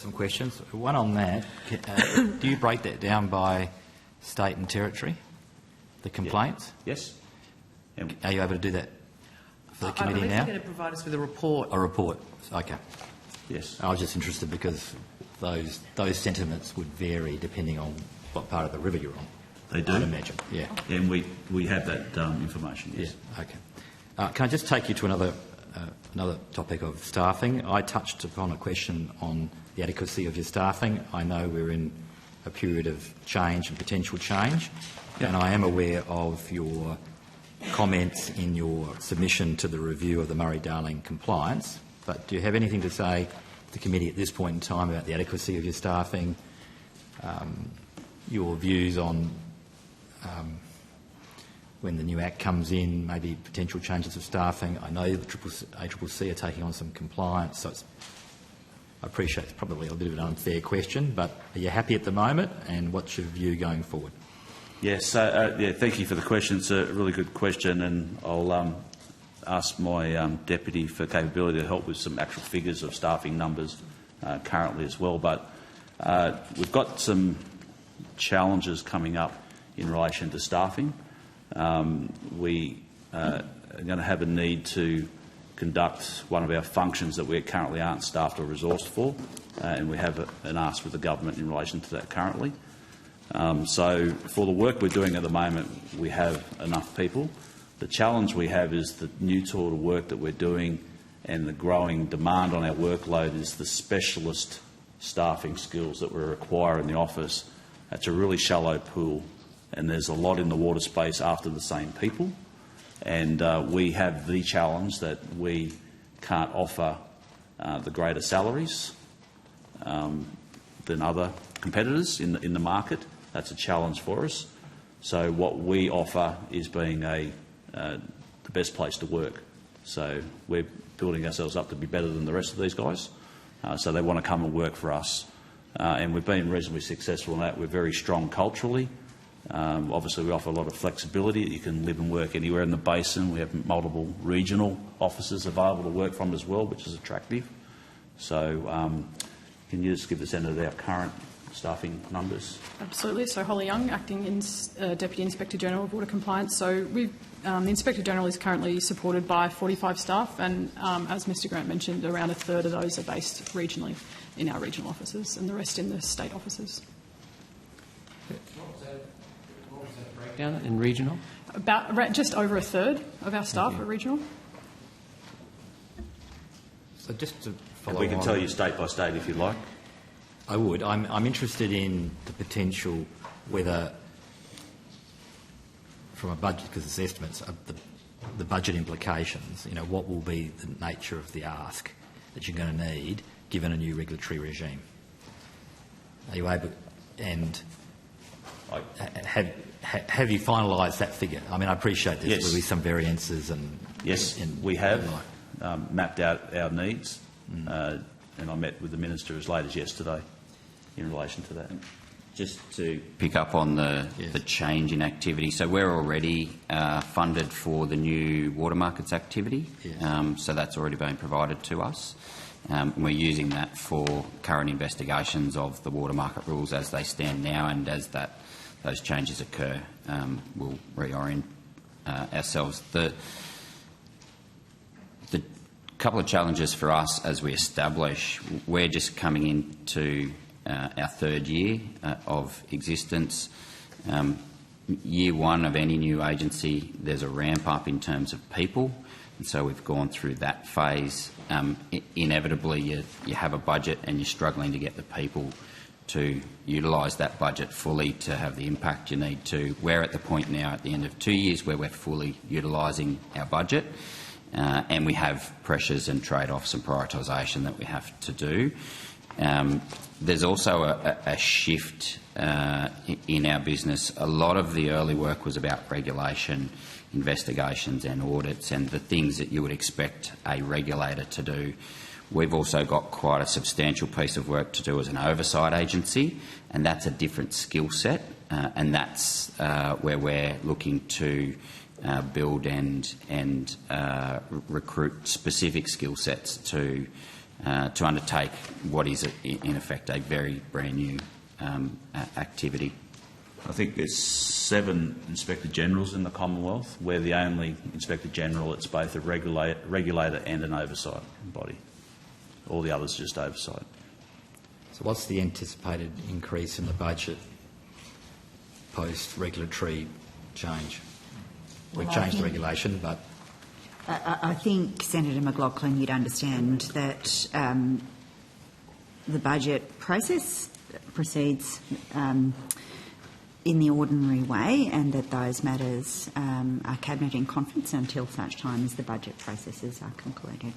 some questions. One on that. Do you break that down by state and territory, the complaints? Yes. Are you able to do that for the committee now? They're going to provide us with a report. A report. Okay. Yes. I was just interested because those sentiments would vary depending on what part of the river you're on. They do. I'd imagine. Yeah. And we have that information. Yes. Yeah. Okay. Can I just take you to another topic of staffing? I touched upon a question on the adequacy of your staffing. I know we're in a period of change and potential change, and I am aware of your comments in your submission to the review of the Murray-Darling compliance, but do you have anything to say to the committee at this point in time about the adequacy of your staffing, your views on when the new Act comes in, maybe potential changes of staffing? I know the ACCC are taking on some compliance, so I appreciate it's probably a bit of an unfair question, but are you happy at the moment, and what's your view going forward? Yes. Thank you for the question. It's a really good question, and I'll ask my deputy for capability to help with some actual figures of staffing numbers currently as well. But we've got some challenges coming up in relation to staffing. We are going to have a need to conduct one of our functions that we currently aren't staffed or resourced for, and we have an ask with the government in relation to that currently. So for the work we're doing at the moment, we have enough people. The challenge we have is the new sort of work that we're doing, and the growing demand on our workload is the specialist staffing skills that we require in the office. It's a really shallow pool, and there's a lot in the water space after the same people. And we have the challenge that we can't offer the greater salaries than other competitors in the market. That's a challenge for us. So what we offer is being the best place to work. So we're building ourselves up to be better than the rest of these guys. So they want to come and work for us. And we've been reasonably successful in that. We're very strong culturally. Obviously, we offer a lot of flexibility. You can live and work anywhere in the basin. We have multiple regional offices available to work from as well, which is attractive. So can you just give the Senator our current staffing numbers? Absolutely. So Holly Young, Acting Deputy Inspector General of Water Compliance. So the Inspector General is currently supported by 45 staff, and as Mr Grant mentioned, around a third of those are based regionally in our regional offices and the rest in the state offices. What was that breakdown in regional? About just over a third of our staff are regional. So just to follow we can on, tell you state by state if you like. I would. I'm interested in the potential whether, from a budget, because it's estimates of the budget implications, what will be the nature of the ask that you're going to need given a new regulatory regime? Are you able, and have you finalised that figure? I mean, I appreciate there will be some variances and... Yes, we have mapped out our needs, and I met with the Minister as late as yesterday in relation to that. Just to pick up on the change in activity, so we're already funded for the new water markets activity, so that's already been provided to us. We're using that for current investigations of the water market rules as they stand now, and as those changes occur, we'll reorient ourselves. The couple of challenges for us as we establish, we're just coming into our third year of existence. Year one of any new agency, there's a ramp up in terms of people, and so we've gone through that phase. Inevitably, you have a budget and you're struggling to get the people to utilise that budget fully to have the impact you need to. We're at the point now at the end of 2 years where we're fully utilising our budget, and we have pressures and trade-offs and prioritisation that we have to do. There's also a shift in our business. A lot of the early work was about regulation, investigations and audits, and the things that you would expect a regulator to do. We've also got quite a substantial piece of work to do as an oversight agency, and that's a different skill set, and that's where we're looking to build and recruit specific skill sets to to undertake what is, in effect, a very brand new activity. I think there's 7 Inspector Generals in the Commonwealth. We're the only Inspector General that's both a regulator and an oversight body. All the others are just oversight. So what's the anticipated increase in the budget post-regulatory change? We've changed the regulation, but... I think, Senator McLaughlin, you'd understand that the budget process proceeds in the ordinary way, and that those matters are cabinet in conference until such time as the budget processes are concluded.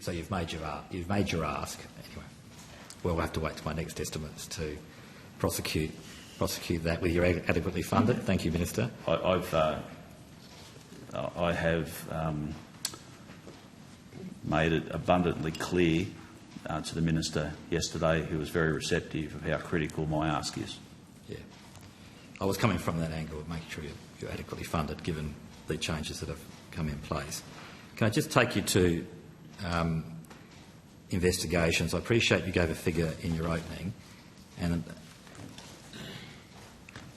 So you've made your ask. Anyway, we'll have to wait to my next estimates to prosecute that whether you're adequately funded. Thank you, Minister. I have made it abundantly clear to the Minister yesterday, who was very receptive of how critical my ask is. Yeah. I was coming from that angle of making sure you're adequately funded given the changes that have come in place. Can I just take you to investigations? I appreciate you gave a figure in your opening, and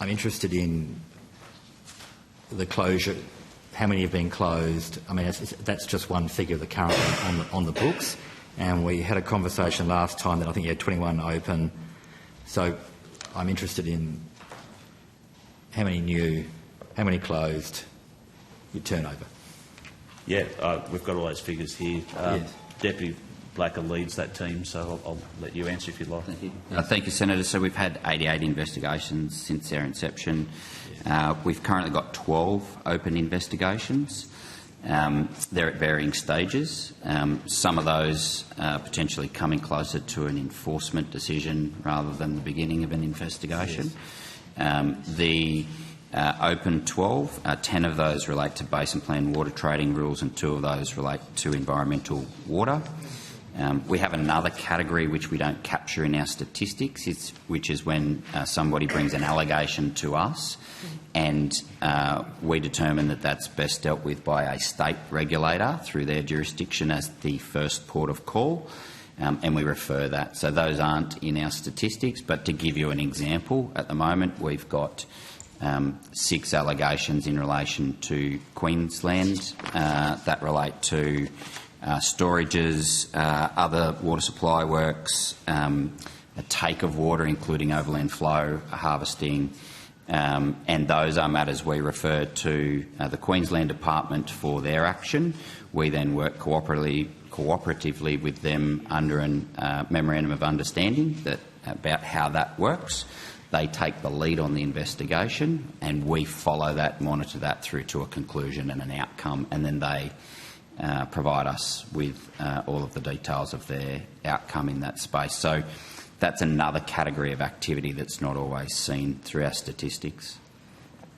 I'm interested in the closure. How many have been closed? I mean, that's just one figure that currently on the books. And we had a conversation last time that I think you had 21 open. So I'm interested in how many new, how many closed, your turnover. Yeah, we've got all those figures here. Yes. Deputy Blacker leads that team, so I'll let you answer if you'd like. Thank you. Thank you, Senator. So we've had 88 investigations since our inception. We've currently got 12 open investigations. They're at varying stages. Some of those potentially coming closer to an enforcement decision rather than the beginning of an investigation. Yes. The open 12, 10 of those relate to Basin Plan water trading rules and 2 of those relate to environmental water. We have another category which we don't capture in our statistics, which is when somebody brings an allegation to us and we determine that that's best dealt with by a state regulator through their jurisdiction as the first port of call, and we refer that. So those aren't in our statistics, but to give you an example, at the moment we've got 6 allegations in relation to Queensland that relate to storages, other water supply works, a take of water including overland flow, harvesting, and those are matters we refer to the Queensland Department for their action. We then work cooperatively with them under a memorandum of understanding about how that works. They take the lead on the investigation and we follow that, monitor that through to a conclusion and an outcome, and then they provide us with all of the details of their outcome in that space. So that's another category of activity that's not always seen through our statistics.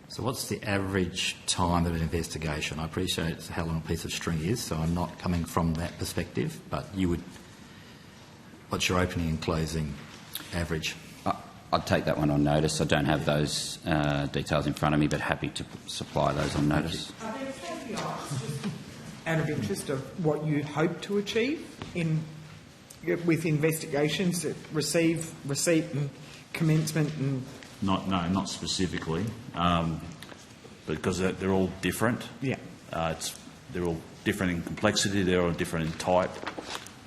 So what's the average time of an investigation? I appreciate how long a piece of string is, so I'm not coming from that perspective, but what's your opening and closing average? I'd take that one on notice. I don't have those details in front of me, but happy to supply those on notice. Out of interest of what you hope to achieve with investigations that receipt and commencement and... Not specifically, because they're all different. Yeah. They're all different in complexity, they're all different in type,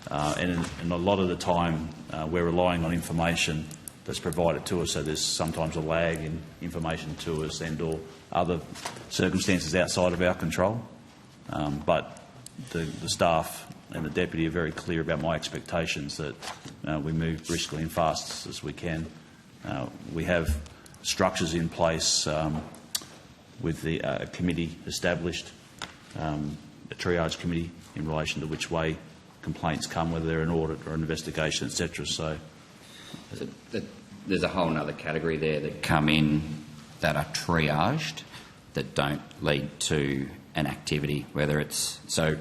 and a lot of the time we're relying on information that's provided to us, so there's sometimes a lag in information to us and or other circumstances outside of our control. But the staff and the Deputy are very clear about my expectations that we move briskly and fast as we can. We have structures in place with the committee established, a triage committee in relation to which way complaints come, whether they're an audit or an investigation, etc. So there's a whole other category there that come in that are triaged that don't lead to an activity, whether it's... So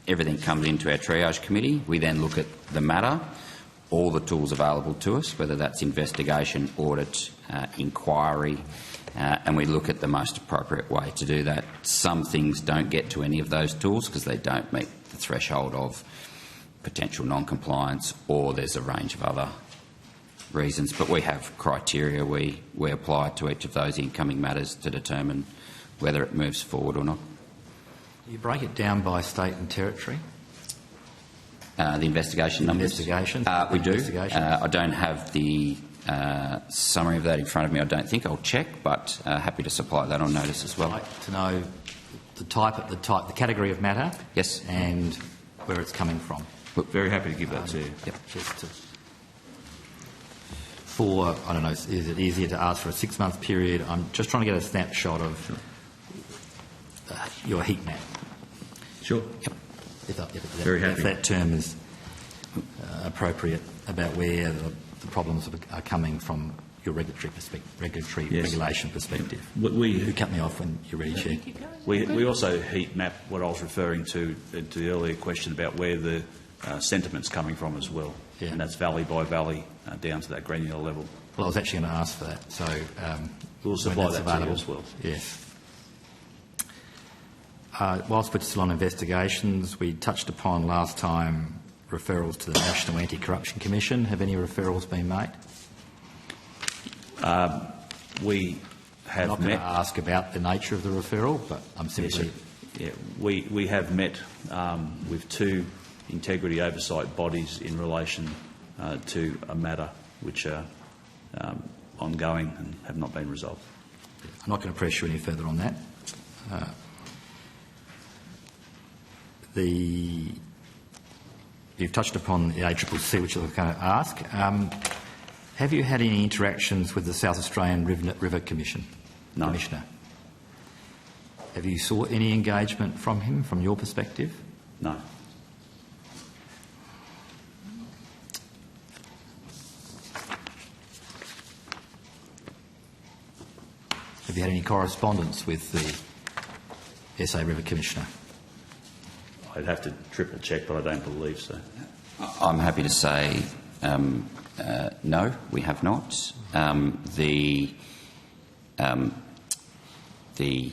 everything comes into our triage committee. We then look at the matter, all the tools available to us, whether that's investigation, audit, inquiry, and we look at the most appropriate way to do that. Some things don't get to any of those tools because they don't meet the threshold of potential non-compliance, or there's a range of other reasons. But we have criteria we apply to each of those incoming matters to determine whether it moves forward or not. You break it down by state and territory? The investigation numbers? Investigations? We do. Investigations. I don't have the summary of that in front of me, I don't think. I'll check, but happy to supply that on notice as well. I'd like to know the category of matter. Yes. And where it's coming from. Look, very happy to give that to you. Yep. I don't know, is it easier to ask for a 6-month period? I'm just trying to get a snapshot of your heat map. Sure. Yep. Very happy. If that term is appropriate about where the problems are coming from your regulation perspective. You cut me off when you're ready, Chair. We also heat map what I was referring to the earlier question about where the sentiment's coming from as well. Yeah. And that's valley by valley down to that granular level. Well, I was actually going to ask for that, so We'll supply when that's that to you available as well. Yes. Whilst we're still on investigations, we touched upon last time referrals to the National Anti-Corruption Commission. Have any referrals been made? We have I'm not going met. to ask about the nature of the referral, but I'm simply... Yes, we have met with 2 integrity oversight bodies in relation to a matter which are ongoing and have not been resolved. I'm not going to press you any further on that. You've touched upon the ACCC, which I was going to ask. Have you had any interactions with the South Australian River Commission? No. Commissioner? Have you sought any engagement from him, from your perspective? No. Have you had any correspondence with the SA River Commissioner? I'd have to triple check, but I don't believe so. I'm happy to say no, we have not. The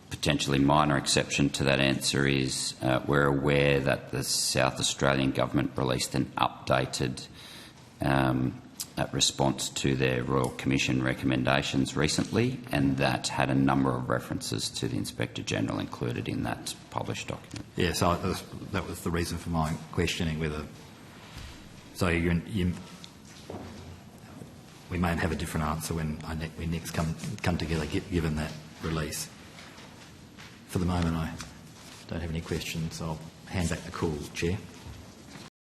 potentially minor exception to that answer is we're aware that the South Australian Government released an updated response to their Royal Commission recommendations recently, and that had a number of references to the Inspector-General included in that published document. Yeah, so that was the reason for my questioning whether... So we may have a different answer when we next come together, given that release. For the moment, I don't have any questions. I'll hand back the call, Chair.